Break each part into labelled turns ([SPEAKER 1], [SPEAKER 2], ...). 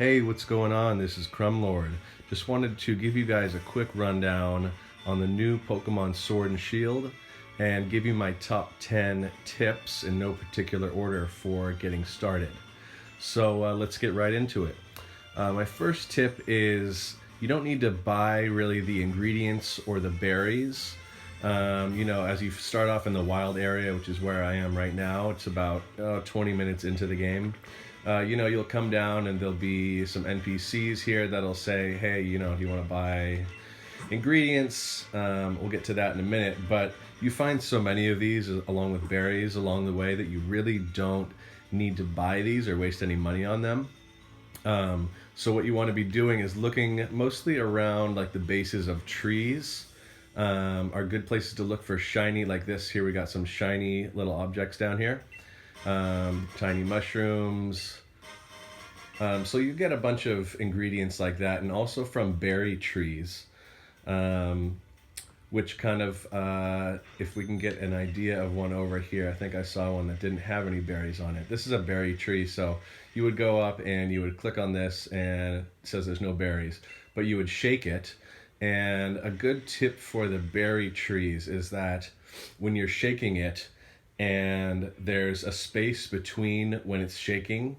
[SPEAKER 1] Hey, what's going on? This is Crumlord. Just wanted to give you guys a quick rundown on the new Pokemon Sword and Shield and give you my top 10 tips in no particular order for getting started. So let's get right into it. My first tip is you don't need to buy really the ingredients or the berries. As you start off in the wild area, which is where I am right now, it's about 20 minutes into the game. You'll come down and there'll be some NPCs here that'll say, hey, do you want to buy ingredients? We'll get to that in a minute, but you find so many of these along with berries along the way that you really don't need to buy these or waste any money on them. So what you want to be doing is looking mostly around like the bases of trees. Are good places to look for shiny like this. Here we got some shiny little objects down here. Tiny mushrooms. So you get a bunch of ingredients like that, and also from berry trees, which kind of, if we can get an idea of one over here, I think I saw one that didn't have any berries on it. This is a berry tree, so you would go up and you would click on this and it says there's no berries, but you would shake it. And a good tip for the berry trees is that when you're shaking it, and there's a space between when it's shaking,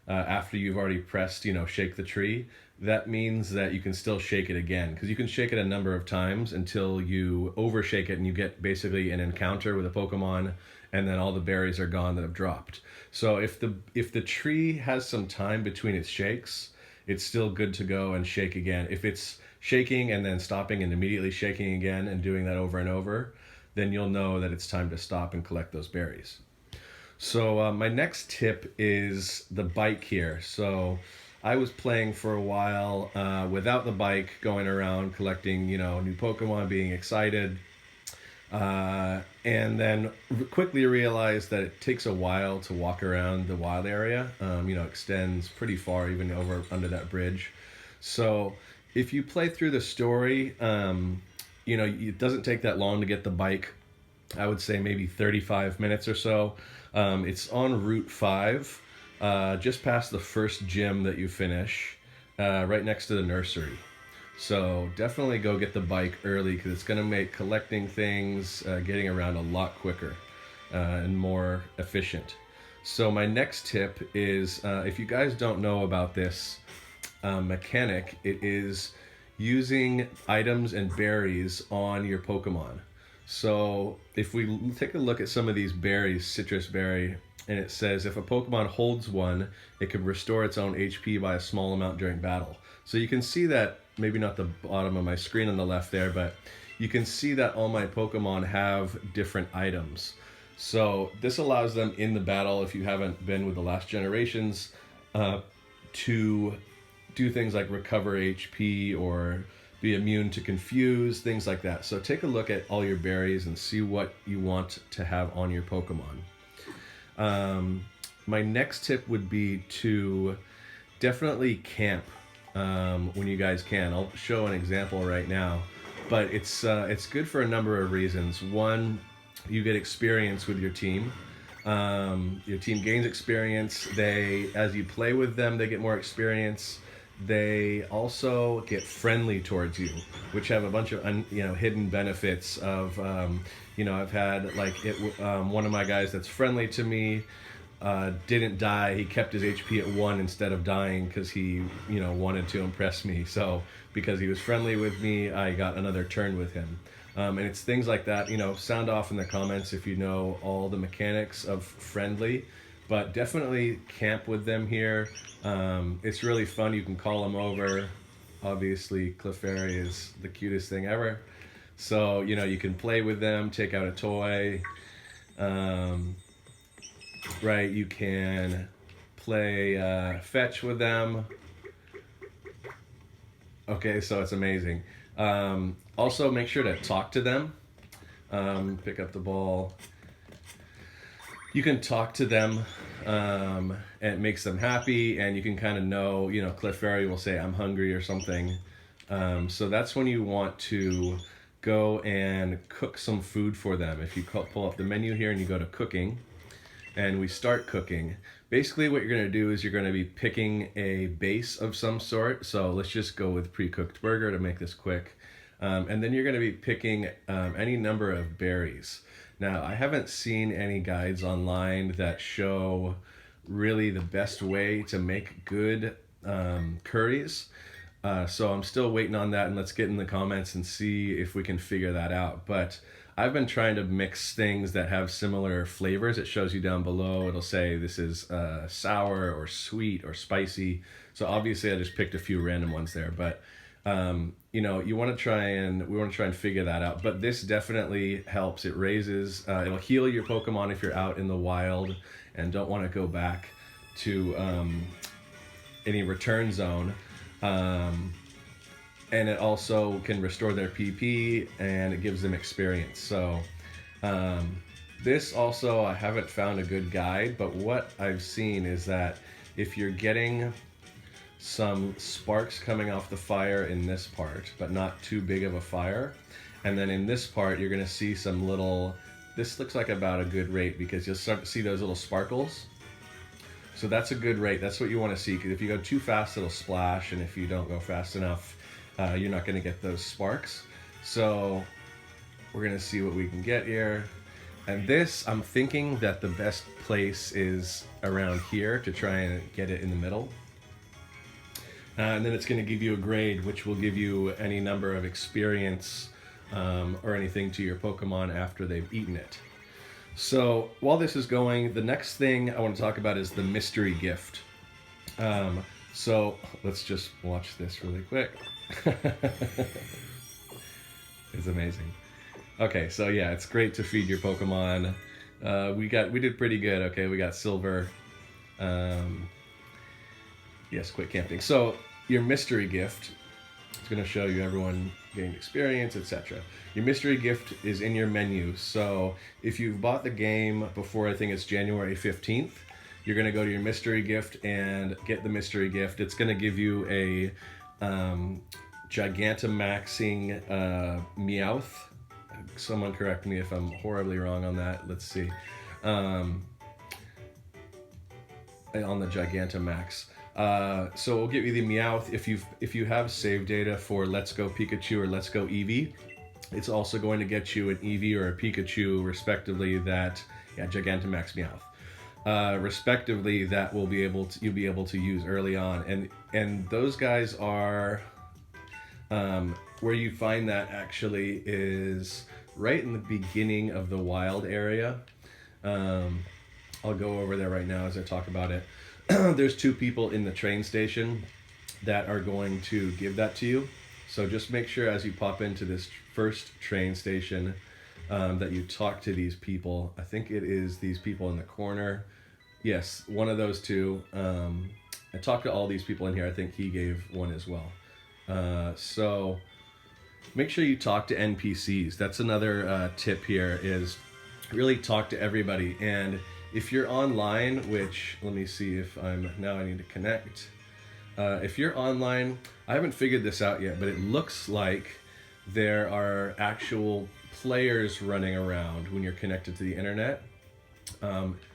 [SPEAKER 1] after you've already pressed, shake the tree, that means that you can still shake it again. Because you can shake it a number of times until you overshake it and you get basically an encounter with a Pokemon, and then all the berries are gone that have dropped. So if the tree has some time between its shakes, it's still good to go and shake again. If it's shaking and then stopping and immediately shaking again and doing that over and over, then you'll know that it's time to stop and collect those berries. So my next tip is the bike here. So I was playing for a while without the bike, going around collecting, new Pokemon, being excited, and then quickly realized that it takes a while to walk around the wild area. Extends pretty far, even over under that bridge. So if you play through the story, it doesn't take that long to get the bike. I would say maybe 35 minutes or so. It's on Route 5, just past the first gym that you finish, right next to the nursery. So definitely go get the bike early because it's going to make collecting things, getting around a lot quicker and more efficient. So my next tip is, if you guys don't know about this mechanic, it is using items and berries on your Pokemon. So if we take a look at some of these berries, citrus berry, and it says if a Pokemon holds one, it can restore its own HP by a small amount during battle. So you can see that, maybe not the bottom of my screen on the left there, but you can see that all my Pokemon have different items. So this allows them in the battle, if you haven't been with the last generations, to do things like recover HP or be immune to confuse, things like that. So take a look at all your berries and see what you want to have on your Pokemon. My next tip would be to definitely camp when you guys can. I'll show an example right now, but it's good for a number of reasons. One, you get experience with your team. Your team gains experience. As you play with them, they get more experience. They also get friendly towards you, which have a bunch of hidden benefits of I've had one of my guys that's friendly to me didn't die. He kept his HP at 1 instead of dying because he wanted to impress me. So because he was friendly with me, I got another turn with him. And it's things like that. Sound off in the comments if you know all the mechanics of friendly. But definitely camp with them here. It's really fun. You can call them over. Obviously, Clefairy is the cutest thing ever. So, you can play with them, take out a toy. Right, you can play fetch with them. Okay, so it's amazing. Also, make sure to talk to them. Pick up the ball. You can talk to them, and it makes them happy, and you can kind of know, Clefairy will say, I'm hungry or something. So that's when you want to go and cook some food for them. If you pull up the menu here and you go to cooking, and we start cooking, basically what you're going to do is you're going to be picking a base of some sort. So let's just go with pre-cooked burger to make this quick. And then you're going to be picking any number of berries. Now, I haven't seen any guides online that show really the best way to make good curries. So I'm still waiting on that, and let's get in the comments and see if we can figure that out. But I've been trying to mix things that have similar flavors. It shows you down below. It'll say this is sour or sweet or spicy. So obviously I just picked a few random ones there, but you know, we want to try and figure that out. But this definitely helps. It raises, it'll heal your Pokemon if you're out in the wild and don't want to go back to any return zone. And it also can restore their PP, and it gives them experience. So this also, I haven't found a good guide, but what I've seen is that if you're getting some sparks coming off the fire in this part, but not too big of a fire, and then in this part you're going to see some little, this looks like about a good rate, because you'll start to see those little sparkles. So that's a good rate. That's what you want to see, because if you go too fast it'll splash, and if you don't go fast enough you're not going to get those sparks. So we're going to see what we can get here. And this, I'm thinking that the best place is around here to try and get it in the middle. And then it's going to give you a grade, which will give you any number of experience or anything to your Pokemon after they've eaten it. So while this is going, the next thing I want to talk about is the mystery gift. So let's just watch this really quick. It's amazing. Okay, so yeah, it's great to feed your Pokemon. We did pretty good. Okay, we got silver. Yes, quit camping. So your mystery gift, it's going to show you everyone getting experience, etc. Your mystery gift is in your menu. So if you've bought the game before, I think it's January 15th, you're going to go to your mystery gift and get the mystery gift. It's going to give you a Gigantamaxing Meowth. Someone correct me if I'm horribly wrong on that. Let's see. On the Gigantamax. So we'll give you the Meowth. If you have save data for Let's Go Pikachu or Let's Go Eevee, it's also going to get you an Eevee or a Pikachu, respectively. That Gigantamax Meowth. Respectively, that you'll be able to use early on, and those guys are where you find that actually is right in the beginning of the wild area. I'll go over there right now as I talk about it. There's two people in the train station that are going to give that to you. So just make sure as you pop into this first train station that you talk to these people. I think it is these people in the corner. Yes, one of those two. I talked to all these people in here. I think he gave one as well. So make sure you talk to NPCs. That's another tip here, is really talk to everybody. And if you're online, which, let me see if I need to connect. If you're online, I haven't figured this out yet, but it looks like there are actual players running around when you're connected to the internet.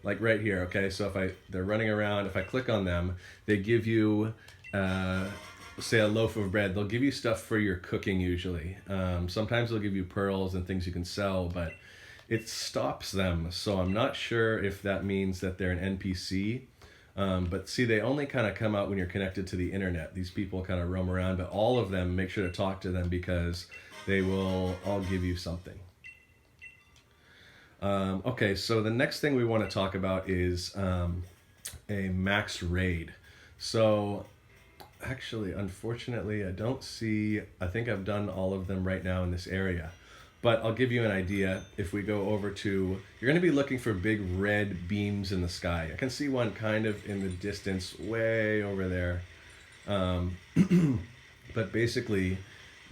[SPEAKER 1] Like right here, okay? So they're running around, if I click on them, they give you, say, a loaf of bread. They'll give you stuff for your cooking usually. Sometimes they'll give you pearls and things you can sell, but it stops them. So I'm not sure if that means that they're an NPC. But see, they only kind of come out when you're connected to the internet. These people kind of roam around, but all of them, make sure to talk to them because they will all give you something. Okay, so the next thing we want to talk about is a max raid. So actually, unfortunately, I don't see, I think I've done all of them right now in this area. But I'll give you an idea. If we go over to, you're going to be looking for big red beams in the sky. I can see one kind of in the distance way over there. But basically,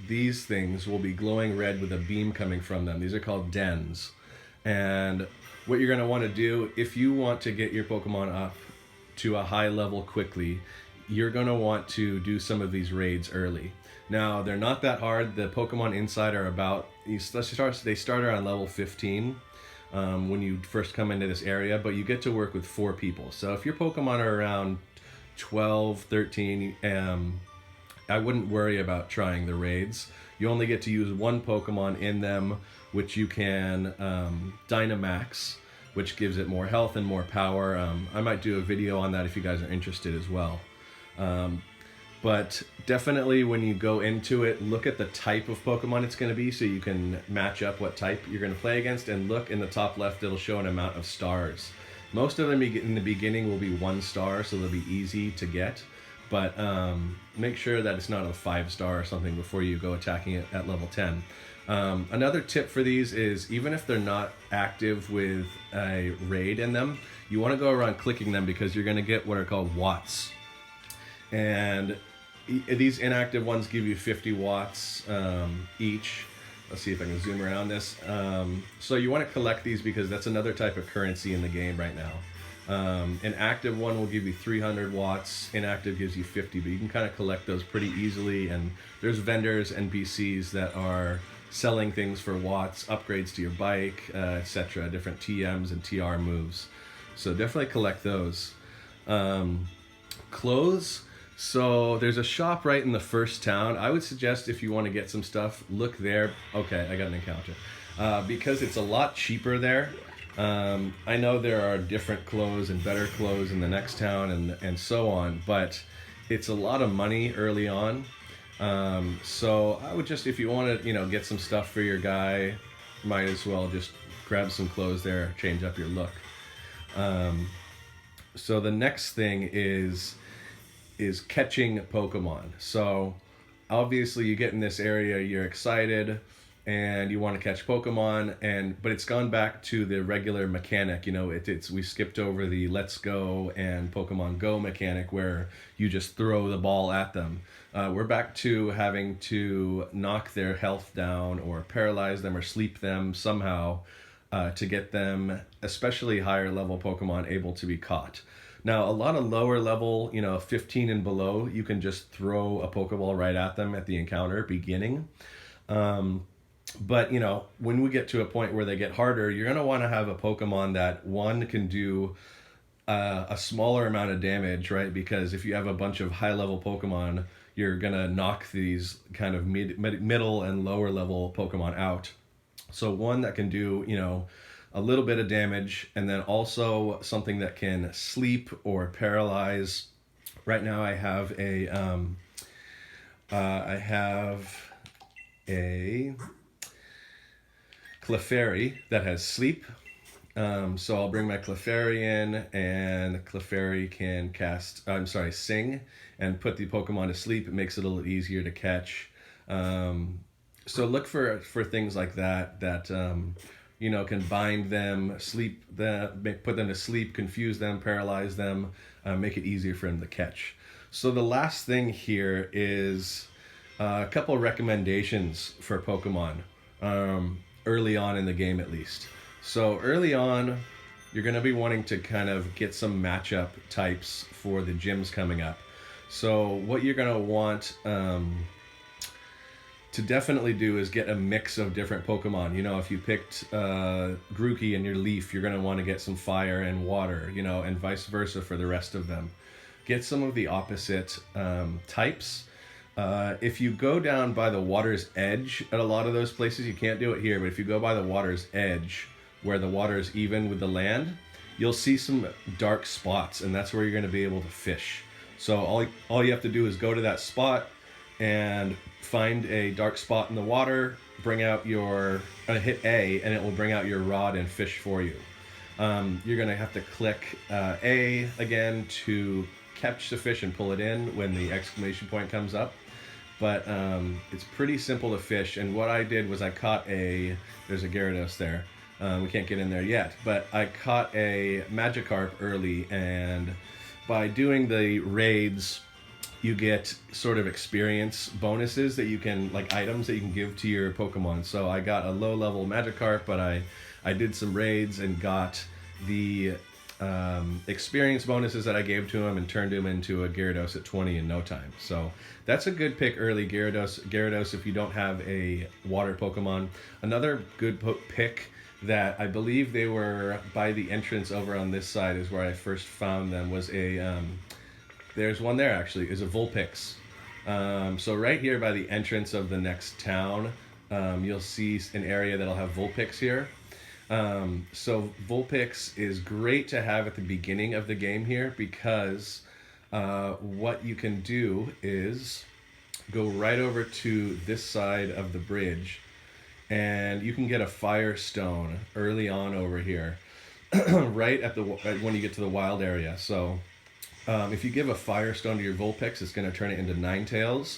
[SPEAKER 1] these things will be glowing red with a beam coming from them. These are called dens. And what you're going to want to do, if you want to get your Pokemon up to a high level quickly, you're going to want to do some of these raids early. Now, they're not that hard. The Pokemon inside are about, they start around level 15. when you first come into this area, but you get to work with 4 people. So if your Pokemon are around 12, 13, I wouldn't worry about trying the raids. You only get to use 1 Pokemon in them, which you can Dynamax, which gives it more health and more power. I might do a video on that if you guys are interested as well. But definitely when you go into it, look at the type of Pokemon it's going to be so you can match up what type you're going to play against, and look in the top left, it'll show an amount of stars. Most of them in the beginning will be 1 star, so they'll be easy to get, but make sure that it's not a 5-star or something before you go attacking it at level 10. Another tip for these is, even if they're not active with a raid in them, you want to go around clicking them because you're going to get what are called watts. And these inactive ones give you 50 watts each. Let's see if I can zoom around this. So you want to collect these because that's another type of currency in the game right now. An active one will give you 300 watts, inactive gives you 50, but you can kind of collect those pretty easily, and there's vendors, NPCs that are selling things for watts, upgrades to your bike, etc., different TMs and TR moves. So definitely collect those. Clothes. So there's a shop right in the first town. I would suggest if you want to get some stuff, look there. Okay, I got an encounter. Because it's a lot cheaper there. I know there are different clothes and better clothes in the next town and so on, but it's a lot of money early on. So I would just, if you want to, get some stuff for your guy, might as well just grab some clothes there, change up your look. So the next thing is catching Pokemon. So obviously you get in this area, you're excited and you want to catch Pokemon, but it's gone back to the regular mechanic. We skipped over the Let's Go and Pokemon Go mechanic where you just throw the ball at them. We're back to having to knock their health down or paralyze them or sleep them somehow to get them, especially higher level Pokemon, able to be caught. Now, a lot of lower level, 15 and below, you can just throw a Pokeball right at them at the encounter beginning. But, when we get to a point where they get harder, you're going to want to have a Pokemon that, one, can do a smaller amount of damage, right? Because if you have a bunch of high level Pokemon, you're going to knock these kind of middle and lower level Pokemon out. So one that can do, a little bit of damage, and then also something that can sleep or paralyze. Right now I have a Clefairy that has sleep. So I'll bring my Clefairy in, and Clefairy can sing and put the Pokemon to sleep. It makes it a little easier to catch. So look for things like that can bind them, put them to sleep, confuse them, paralyze them, make it easier for them to catch. So the last thing here is a couple of recommendations for Pokemon, early on in the game at least. So early on, you're going to be wanting to kind of get some matchup types for the gyms coming up. So what you're going to want to definitely do is get a mix of different Pokemon. If you picked Grookey in your Leaf, you're going to want to get some fire and water, and vice versa for the rest of them. Get some of the opposite types. If you go down by the water's edge at a lot of those places, you can't do it here, but if you go by the water's edge, where the water is even with the land, you'll see some dark spots, and that's where you're going to be able to fish. So all you have to do is go to that spot and find a dark spot in the water, bring out hit A, and it will bring out your rod and fish for you. You're going to have to click A again to catch the fish and pull it in when the exclamation point comes up. But it's pretty simple to fish, and what I did was I caught there's a Gyarados there. We can't get in there yet, but I caught a Magikarp early, and by doing the raids, you get sort of experience bonuses that you can, like items that you can give to your Pokemon. So I got a low level Magikarp, but I did some raids and got the experience bonuses that I gave to him and turned him into a Gyarados at 20 in no time. So that's a good pick early, Gyarados if you don't have a water Pokemon. Another good pick that I believe they were by the entrance over on this side is where I first found them. Was a there's one there actually, is a Vulpix. So right here by the entrance of the next town, you'll see an area that'll have Vulpix here. So Vulpix is great to have at the beginning of the game here because what you can do is go right over to this side of the bridge and you can get a Firestone early on over here, right at the when you get to the wild area. So if you give a Firestone to your Vulpix, it's going to turn it into Ninetales,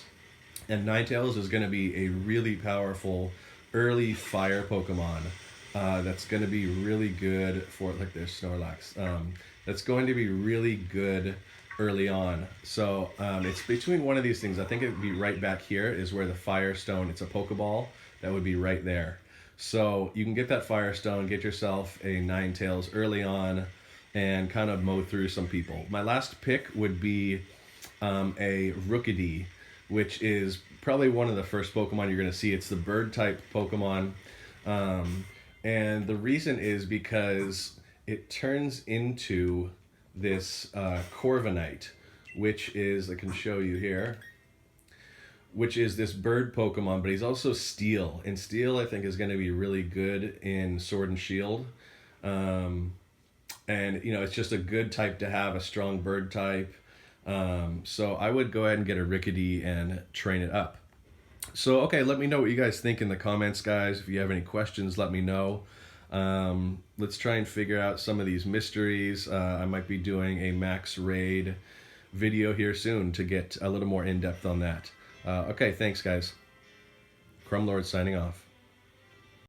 [SPEAKER 1] and Ninetales is going to be a really powerful early fire Pokemon. That's going to be really good for, like, there's Snorlax. That's going to be really good early on. So it's between one of these things. I think it would be right back here is where the Firestone, it's a Pokeball, that would be right there. So you can get that Firestone, get yourself a Ninetales early on, and kind of mow through some people. My last pick would be a Rookidee, which is probably one of the first Pokemon you're going to see. It's the bird type Pokemon. And the reason is because it turns into this Corviknight, which is, I can show you here, which is this bird Pokemon, but he's also Steel. And Steel, I think, is going to be really good in Sword and Shield. And, you know, it's just a good type to have, a strong bird type. So I would go ahead and get a Rookidee and train it up. So, okay, let me know what you guys think in the comments, guys. If you have any questions, let me know. Let's try and figure out some of these mysteries. I might be doing a Max Raid video here soon to get a little more in-depth on that. Okay, thanks, guys. Crumlord signing off.